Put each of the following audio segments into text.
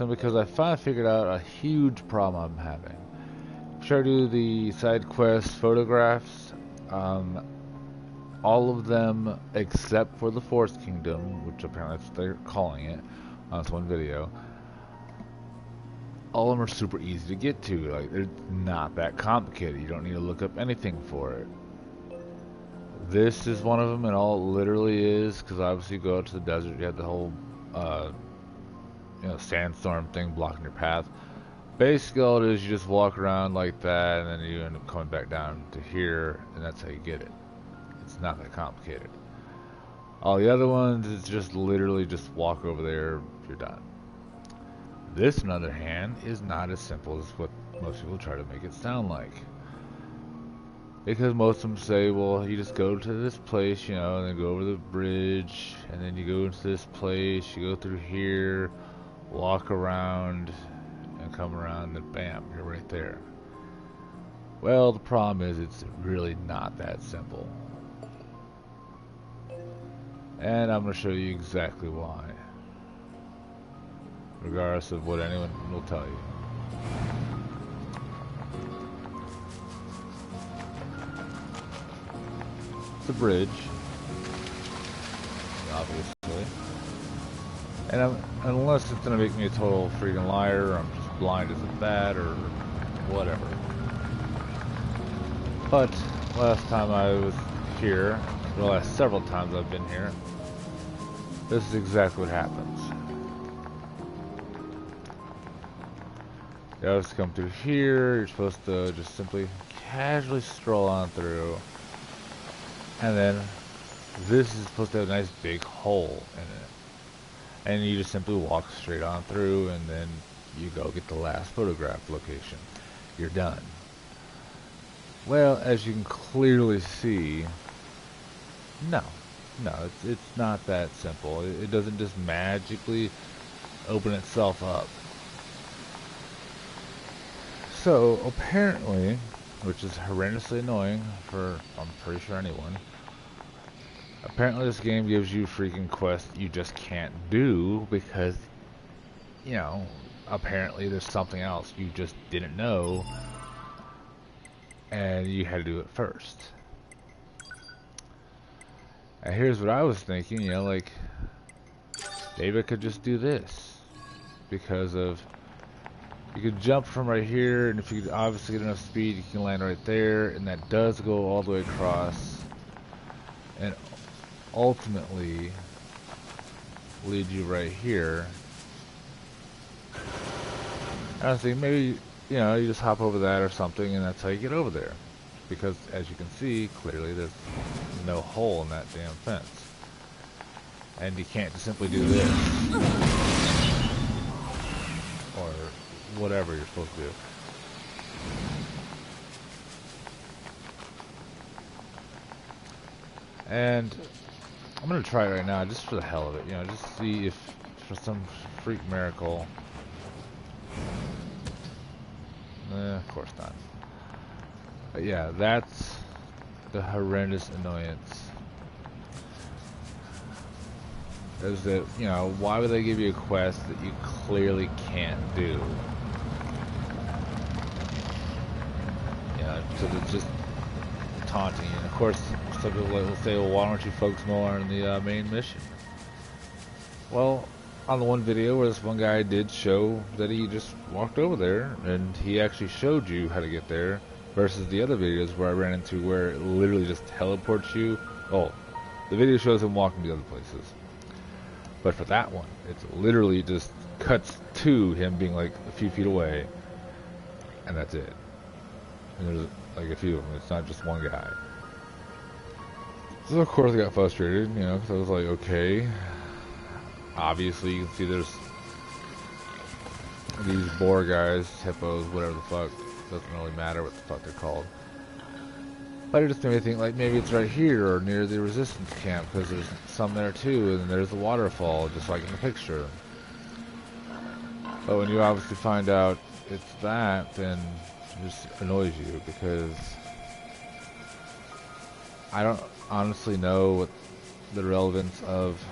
simply because I finally figured out a huge problem I'm having. Try to do the side quest photographs, all of them except for the Forest Kingdom, which apparently that's what they're calling it on this one video. All of them are super easy to get to. Like, they're not that complicated. You don't need to look up anything for it. This is one of them, and all it literally is, because obviously you go out to the desert, you have the whole, sandstorm thing blocking your path. Basically, all it is, you just walk around like that, and then you end up coming back down to here, and that's how you get it. It's not that complicated. All the other ones is just literally just walk over there, you're done. This, on the other hand, is not as simple as what most people try to make it sound like. Because most of them say, well, you just go to this place, and then go over the bridge, and then you go into this place, you go through here, walk around, and come around, and bam, you're right there. Well, the problem is it's really not that simple. And I'm going to show you exactly why. Regardless of what anyone will tell you. It's a bridge, obviously. And unless it's going to make me a total freaking liar, or I'm just blind as a bat, or whatever. But last time I was here, the last several times I've been here, this is exactly what happens. You always come through here, you're supposed to just simply casually stroll on through. And then this is supposed to have a nice big hole in it. And you just simply walk straight on through, and then you go get the last photograph location. You're done. Well, as you can clearly see, no, it's not that simple. It doesn't just magically open itself up. So, apparently, which is horrendously annoying for, I'm pretty sure, anyone, apparently this game gives you freaking quests you just can't do because, apparently there's something else you just didn't know, and you had to do it first. And here's what I was thinking, maybe I could just do this, because of, you could jump from right here, and if you obviously get enough speed, you can land right there, and that does go all the way across, and ultimately lead you right here. And I was thinking maybe, you just hop over that or something, and that's how you get over there. Because, as you can see, clearly there's no hole in that damn fence. And you can't just simply do this. Or whatever you're supposed to do. And I'm gonna try it right now, just for the hell of it, just see if for some freak miracle. Of course not. But yeah, that's the horrendous annoyance. Is that, why would they give you a quest that you clearly can't do? Because it's just taunting you. And of course, some people will say, well, why don't you focus more on the main mission? Well, on the one video where this one guy did show that he just walked over there, and he actually showed you how to get there, versus the other videos where I ran into where it literally just teleports you. Oh, the video shows him walking to other places. But for that one, it's literally just cuts to him being like a few feet away, and that's it. And there's like a few of them, it's not just one guy. So of course I got frustrated, because I was like, okay. Obviously you can see there's these boar guys, hippos, whatever the fuck. Doesn't really matter what the fuck they're called. But it just made me think, like, maybe it's right here or near the resistance camp, because there's some there too, and then there's the waterfall, just like in the picture. But when you obviously find out it's that, then it just annoys you, because I don't honestly know what the relevance of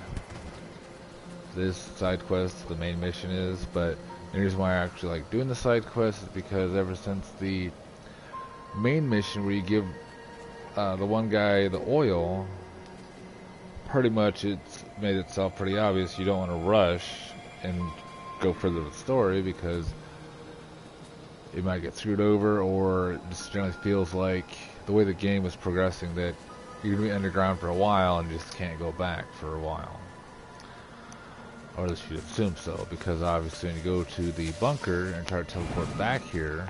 this side quest, the main mission is, but the reason why I actually like doing the side quest is because ever since the main mission where you give the one guy the oil, pretty much it's made itself pretty obvious you don't want to rush and go further with the story because it might get screwed over, or it just generally feels like the way the game is progressing that you're going to be underground for a while and just can't go back for a while. Or at least you assume so, because obviously when you go to the bunker and try to teleport back here,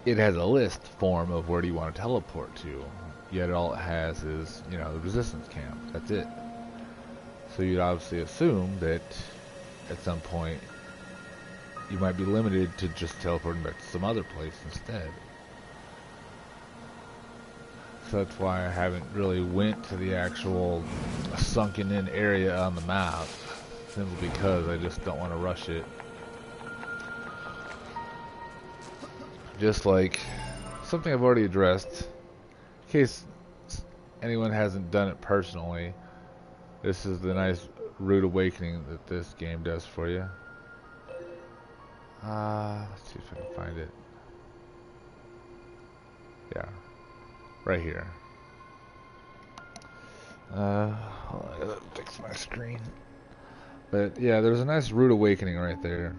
it has a list form of where do you want to teleport to. Yet all it has is, you know, the resistance camp. That's it. So you'd obviously assume that at some point you might be limited to just teleporting back to some other place instead. So that's why I haven't really went to the actual sunken in area on the map, simply because I just don't want to rush it. Just like something I've already addressed, in case anyone hasn't done it personally, this is the nice rude awakening that this game does for you. Let's see if I can find it. Yeah, right here. Hold on, I gotta fix my screen. But yeah, there's a nice rude awakening right there.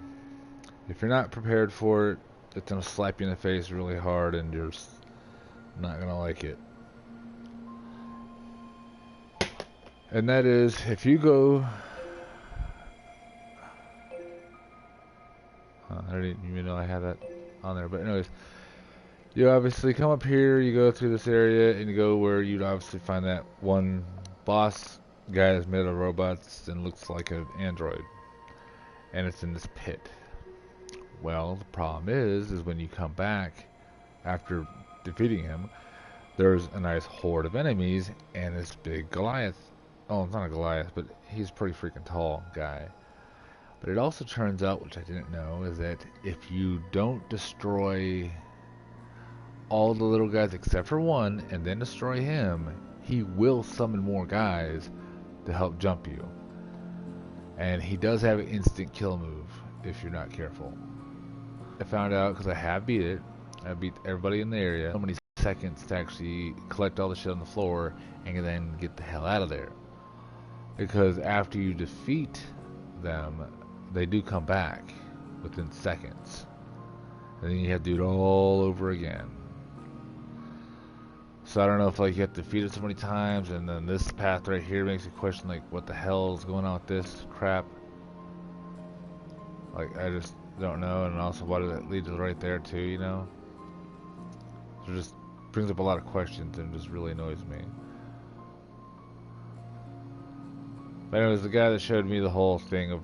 If you're not prepared for it, it's gonna slap you in the face really hard and you're not gonna like it. And that is, if you go... I didn't even know I had that on there, but anyways, you obviously come up here, you go through this area, and you go where you'd obviously find that one boss guy that's made of robots and looks like an android. And it's in this pit. Well, the problem is when you come back after defeating him, there's a nice horde of enemies and this big Goliath. Oh, it's not a Goliath, but he's a pretty freaking tall guy. But it also turns out, which I didn't know, is that if you don't destroy all the little guys except for one and then destroy him, he will summon more guys to help jump you. And he does have an instant kill move if you're not careful. I found out because I have beat it. I beat everybody in the area. So many seconds to actually collect all the shit on the floor and then get the hell out of there. Because after you defeat them, they do come back within seconds. And then you have to do it all over again. So I don't know if like you have to defeat it so many times, and then this path right here makes you question like what the hell is going on with this crap. Like I just don't know, and also why does that lead to right there too, you know? So it just brings up a lot of questions and just really annoys me. But anyways, the guy that showed me the whole thing of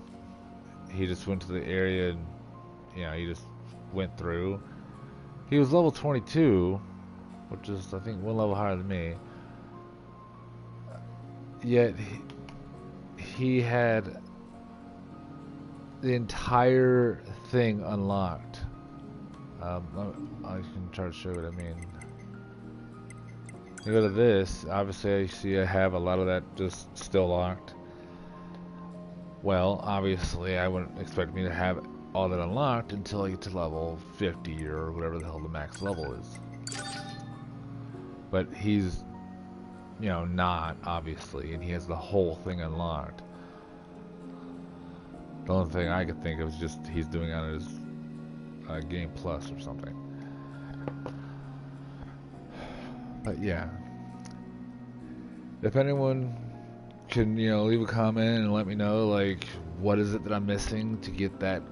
he just went to the area and, you know, he just went through. He was level 22, which is, I think, one level higher than me. Yet, he had the entire thing unlocked. I can try to show what I mean. You go to this, obviously I see I have a lot of that just still locked. Well, obviously I wouldn't expect me to have all that unlocked until I get to level 50 or whatever the hell the max level is. But he's, you know, not, obviously, and he has the whole thing unlocked. The only thing I could think of is just he's doing on his Game Plus or something. But yeah, if anyone can, you know, leave a comment and let me know, like, what is it that I'm missing to get that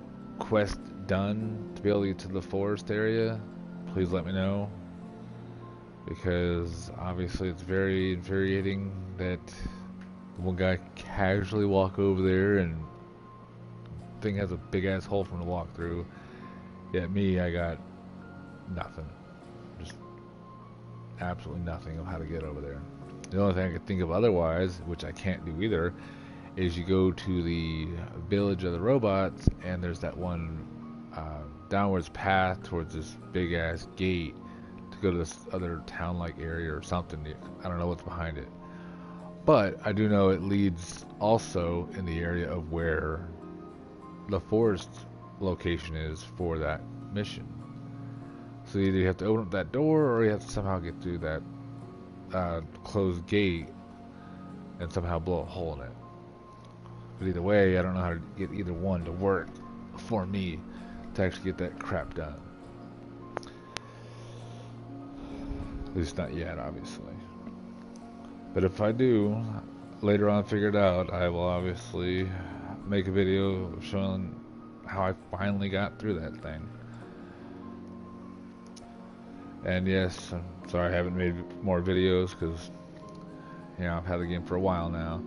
quest done to be able to get to the forest area, please let me know. Because obviously it's very infuriating that one guy casually walk over there and the thing has a big ass hole for him to walk through. Yet me, I got nothing. Just absolutely nothing of how to get over there. The only thing I could think of otherwise, which I can't do either, is you go to the village of the robots and there's that one downwards path towards this big ass gate to go to this other town-like area or something. I don't know what's behind it. But I do know it leads also in the area of where the forest location is for that mission. So either you have to open up that door or you have to somehow get through that closed gate and somehow blow a hole in it. But either way, I don't know how to get either one to work for me to actually get that crap done. At least not yet, obviously. But if I do later on figure it out, I will obviously make a video showing how I finally got through that thing. And yes, I'm sorry I haven't made more videos because, you know, I've had the game for a while now.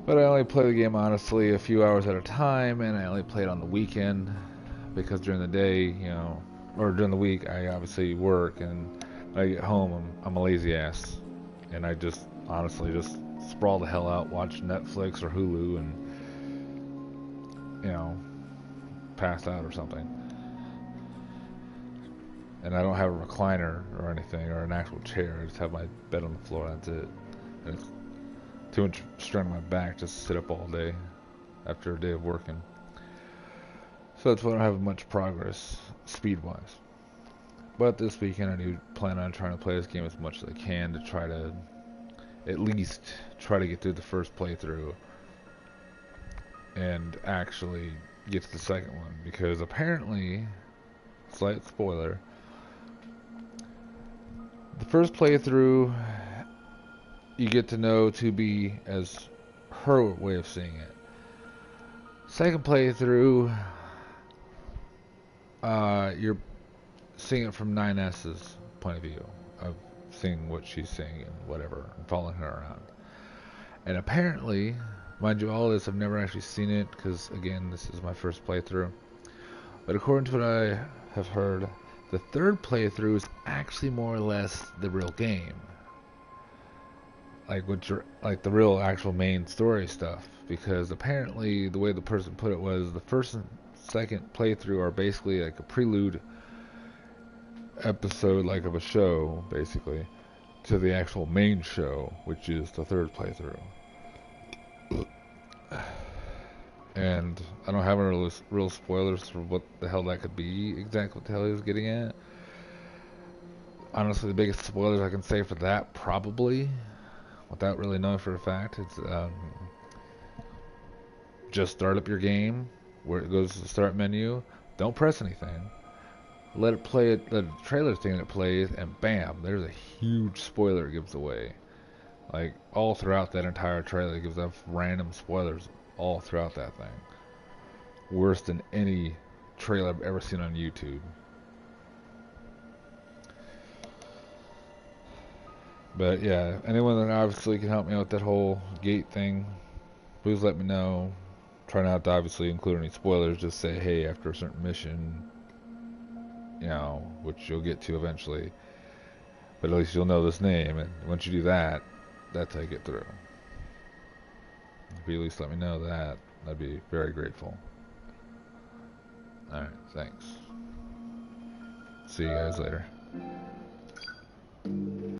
But I only play the game, honestly, a few hours at a time, and I only play it on the weekend because during the day, you know, or during the week, I obviously work, and when I get home, I'm a lazy ass. And I just, honestly, just sprawl the hell out, watch Netflix or Hulu, and, you know, pass out or something. And I don't have a recliner or anything, or an actual chair. I just have my bed on the floor, that's it. And it's too much strain on my back just to sit up all day after a day of working. So that's why I don't have much progress, speed-wise. But this weekend I do plan on trying to play this game as much as I can to try to at least try to get through the first playthrough and actually get to the second one. Because apparently, slight spoiler, the first playthrough you get to know to be as her way of seeing it. Second playthrough, you're seeing it from 9S's point of view of seeing what she's seeing and whatever, and following her around. And apparently, mind you, all this I've never actually seen it because again, this is my first playthrough. But according to what I have heard, the third playthrough is actually more or less the real game. Like the real actual main story stuff, because apparently the way the person put it was the first and second playthrough are basically like a prelude episode, like of a show, basically, to the actual main show, which is the third playthrough. And I don't have any real spoilers for what the hell that could be, exactly what the hell he was getting at. Honestly, the biggest spoilers I can say for that, probably, without really knowing for a fact, it's just start up your game, where it goes to the start menu, don't press anything, let it play, the trailer thing that plays, and bam, there's a huge spoiler it gives away. Like, all throughout that entire trailer, it gives off random spoilers all throughout that thing. Worse than any trailer I've ever seen on YouTube. But yeah, anyone that obviously can help me out with that whole gate thing, please let me know. Try not to obviously include any spoilers, just say, hey, after a certain mission, you know, which you'll get to eventually, but at least you'll know this name, and once you do that, that's how you get through. If you at least let me know that, I'd be very grateful. Alright, thanks. See you guys later.